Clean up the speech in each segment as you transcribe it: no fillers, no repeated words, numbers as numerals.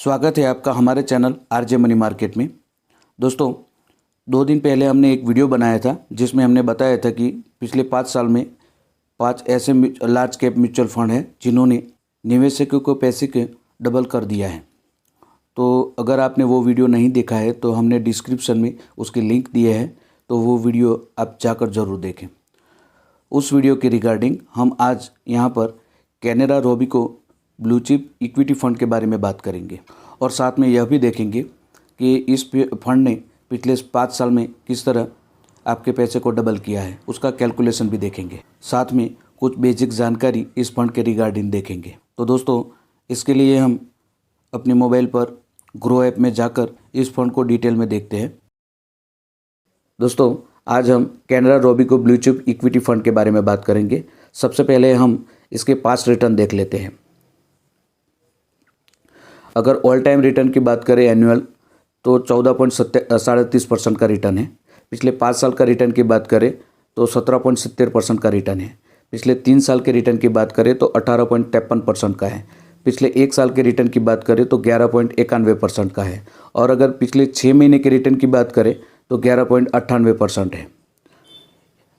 स्वागत है आपका हमारे चैनल आरजे मनी मार्केट में। दोस्तों, 2 दिन पहले हमने एक वीडियो बनाया था जिसमें हमने बताया था कि पिछले 5 साल में 5 ऐसे लार्ज कैप म्यूचुअल फंड हैं जिन्होंने निवेशकों को पैसे के डबल कर दिया है। तो अगर आपने वो वीडियो नहीं देखा है तो हमने डिस्क्रिप्शन में उसकी लिंक दिए है, तो वो वीडियो आप जाकर ज़रूर देखें। उस वीडियो के रिगार्डिंग हम आज यहाँ पर Canara Robeco blue chip equity fund के बारे में बात करेंगे और साथ में यह भी देखेंगे कि इस फंड ने पिछले 5 साल में किस तरह आपके पैसे को डबल किया है, उसका कैलकुलेशन भी देखेंगे। साथ में कुछ बेसिक जानकारी इस फंड के रिगार्डिंग देखेंगे। तो दोस्तों, इसके लिए हम अपने मोबाइल पर ग्रो ऐप में जाकर इस फंड को डिटेल में देखते हैं। दोस्तों, आज हम Canara Robeco blue chip equity fund के बारे में बात करेंगे। सबसे पहले हम इसके पास्ट रिटर्न देख लेते हैं। अगर ऑल टाइम रिटर्न की बात करें एनुअल, तो 14.37% का रिटर्न है। पिछले 5 साल का रिटर्न की बात करें तो 17.70% का रिटर्न है। पिछले 3 साल के रिटर्न की बात करें तो 18.53% का है। पिछले 1 साल के रिटर्न की बात करें तो 11.91% का है। और अगर पिछले 6 महीने के रिटर्न की बात करें तो 11.98% है।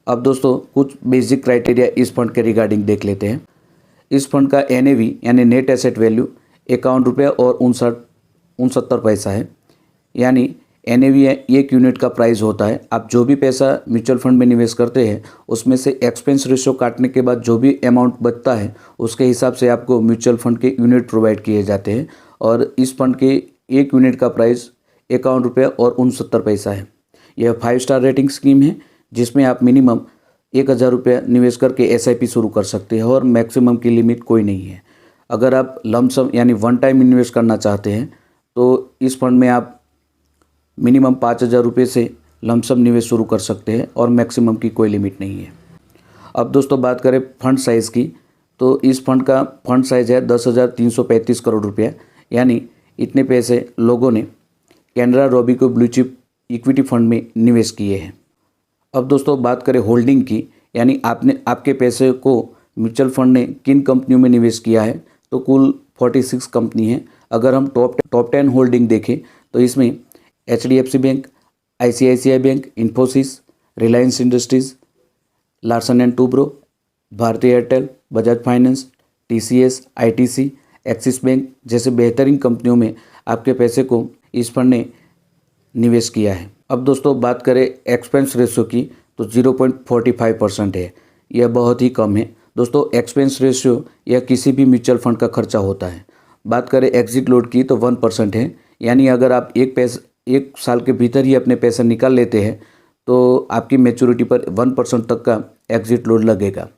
अब दोस्तों, कुछ बेसिक क्राइटेरिया इस फंड के रिगार्डिंग देख लेते हैं। इस फंड का NAV यानी नेट एसेट वैल्यू 51 रुपये और 69 पैसा है। यानी NAV एक यूनिट का प्राइस होता है। आप जो भी पैसा म्यूचुअल फंड में निवेश करते हैं उसमें से एक्सपेंस रेशियो काटने के बाद जो भी अमाउंट बचता है उसके हिसाब से आपको म्यूचुअल फंड के यूनिट प्रोवाइड किए जाते हैं। और इस फंड के एक यूनिट का प्राइस 51 रुपये और 69 पैसा है। यह 5 स्टार रेटिंग स्कीम है जिसमें आप मिनिमम 1000 रुपये निवेश करके SIP शुरू कर सकते हैं और मैक्सिमम की लिमिट कोई नहीं है। अगर आप लमसम यानी वन टाइम इन्वेस्ट करना चाहते हैं तो इस फंड में आप मिनिमम 5000 रुपये से लमसम निवेश शुरू कर सकते हैं और मैक्सिमम की कोई लिमिट नहीं है। अब दोस्तों, बात करें फंड साइज़ की, तो इस फंड का फंड साइज़ है 10,335 करोड़ रुपया। यानी इतने पैसे लोगों ने Canara Robeco blue chip equity fund में निवेश किए हैं। अब दोस्तों, बात करें होल्डिंग की, यानी आपके पैसे को म्यूचुअल फंड ने किन कंपनियों में निवेश किया है, तो कुल 46 कंपनी है। अगर हम टॉप 10 होल्डिंग देखें तो इसमें HDFC bank, ICICI bank, Infosys, Reliance industries, Larsen and Toubro, भारतीय Airtel, Bajaj finance, TCS, ITC, Axis bank जैसे बेहतरीन कंपनियों में आपके पैसे को इस फंड ने निवेश किया है। अब दोस्तों, बात करें एक्सपेंस रेशियो की, तो 0.45% है। यह बहुत ही कम है। दोस्तों, एक्सपेंस रेशियो यह किसी भी म्यूचुअल फंड का खर्चा होता है। बात करें एग्जिट लोड की तो 1% है। यानी अगर आप एक साल के भीतर ही अपने पैसे निकाल लेते हैं तो आपकी मैच्योरिटी पर 1% तक का एग्जिट लोड लगेगा।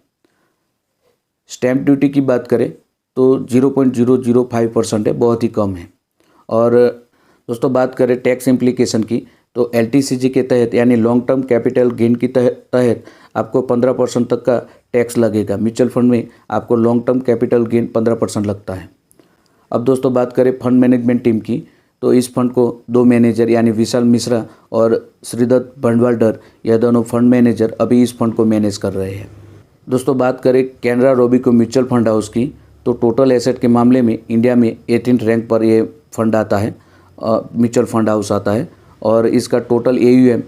स्टैम्प ड्यूटी की बात करें तो 0.005% है, बहुत ही कम है। और दोस्तों, बात करें टैक्स इम्प्लीकेशन की, तो LTCG के तहत यानी लॉन्ग टर्म कैपिटल गेन की तहत आपको 15% तक का टैक्स लगेगा। म्यूचुअल फंड में आपको लॉन्ग टर्म कैपिटल गेन 15% लगता है। अब दोस्तों, बात करें फंड मैनेजमेंट टीम की, तो इस फंड को 2 मैनेजर यानी विशाल मिश्रा और श्रीदत्त भंडवालकर, यह दोनों फंड मैनेजर अभी इस फंड को मैनेज कर रहे हैं। दोस्तों, बात करें कैनरा रोबीको म्यूचुअल फंड हाउस की, तो टोटल एसेट के मामले में इंडिया में 18th रैंक पर ये फंड आता है, म्यूचुअल फंड हाउस आता है। और इसका टोटल AUM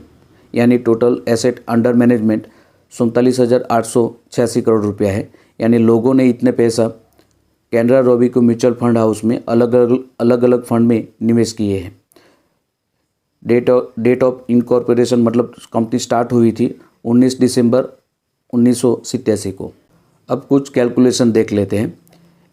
यानी total asset under management 47,886 crore रुपया है। यानी लोगों ने इतने पैसा कैनरा रोबीको म्यूचुअल फंड हाउस में अलग अलग फंड में निवेश किए हैं। डेट ऑफ इनकॉर्पोरेशन मतलब कंपनी स्टार्ट हुई थी 19 दिसंबर 1987 को। अब कुछ कैलकुलेशन देख लेते हैं।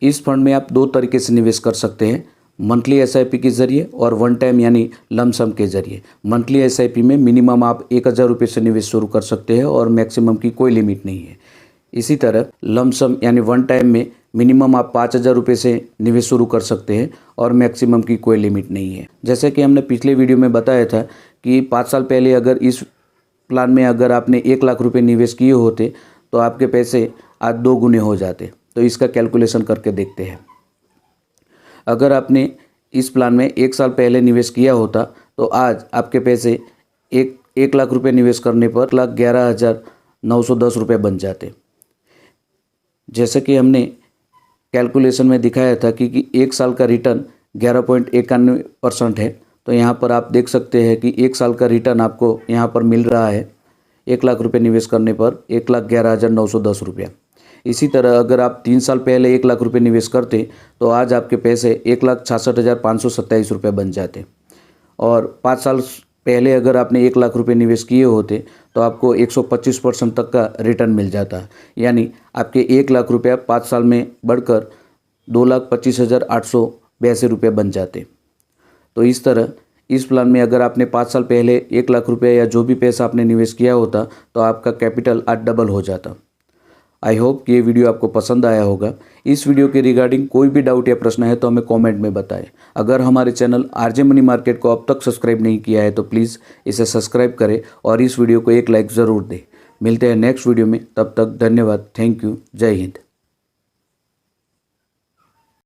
इस फंड में आप 2 तरीके से निवेश कर सकते हैं, मंथली SIP के ज़रिए और वन टाइम यानी लमसम के ज़रिए। मंथली SIP में मिनिमम आप 1000 रुपये से निवेश शुरू कर सकते हैं और मैक्सिमम की कोई लिमिट नहीं है। इसी तरह लमसम यानी वन टाइम में मिनिमम आप 5000 रुपये से निवेश शुरू कर सकते हैं और मैक्सिमम की कोई लिमिट नहीं है। जैसे कि हमने पिछले वीडियो में बताया था कि 5 साल पहले अगर इस प्लान में अगर आपने 1 लाख रुपये निवेश किए होते तो आपके पैसे आज 2 गुने हो जाते। तो इसका कैलकुलेशन करके देखते हैं। अगर आपने इस प्लान में 1 साल पहले निवेश किया होता तो आज आपके पैसे 1 लाख रुपये निवेश करने पर 1,11,910 रुपये बन जाते। जैसे कि हमने कैलकुलेशन में दिखाया था कि 1 साल का रिटर्न 11.91% है। तो यहाँ पर आप देख सकते हैं कि 1 साल का रिटर्न आपको यहाँ पर मिल रहा है 1 लाख रुपये निवेश करने पर 1,11,910 रुपया। इसी तरह अगर आप 3 साल पहले 1 लाख रुपये निवेश करते तो आज आपके पैसे 1,66,527 रुपये बन जाते। और 5 साल पहले अगर आपने 1 लाख रुपये निवेश किए होते तो आपको 125% तक का रिटर्न मिल जाता। यानी आपके 1 लाख रुपया 5 साल में बढ़कर 2,25,882 रुपये बन जाते। तो इस तरह इस प्लान में अगर आपने 5 साल पहले 1 लाख रुपये या जो भी पैसा आपने निवेश किया होता तो आपका कैपिटल आज डबल हो जाता। आई होप कि ये वीडियो आपको पसंद आया होगा। इस वीडियो के रिगार्डिंग कोई भी डाउट या प्रश्न है तो हमें कमेंट में बताएं। अगर हमारे चैनल आरजे मनी मार्केट को अब तक सब्सक्राइब नहीं किया है तो प्लीज़ इसे सब्सक्राइब करें और इस वीडियो को एक लाइक ज़रूर दें। मिलते हैं नेक्स्ट वीडियो में, तब तक धन्यवाद। Thank you. जय हिंद।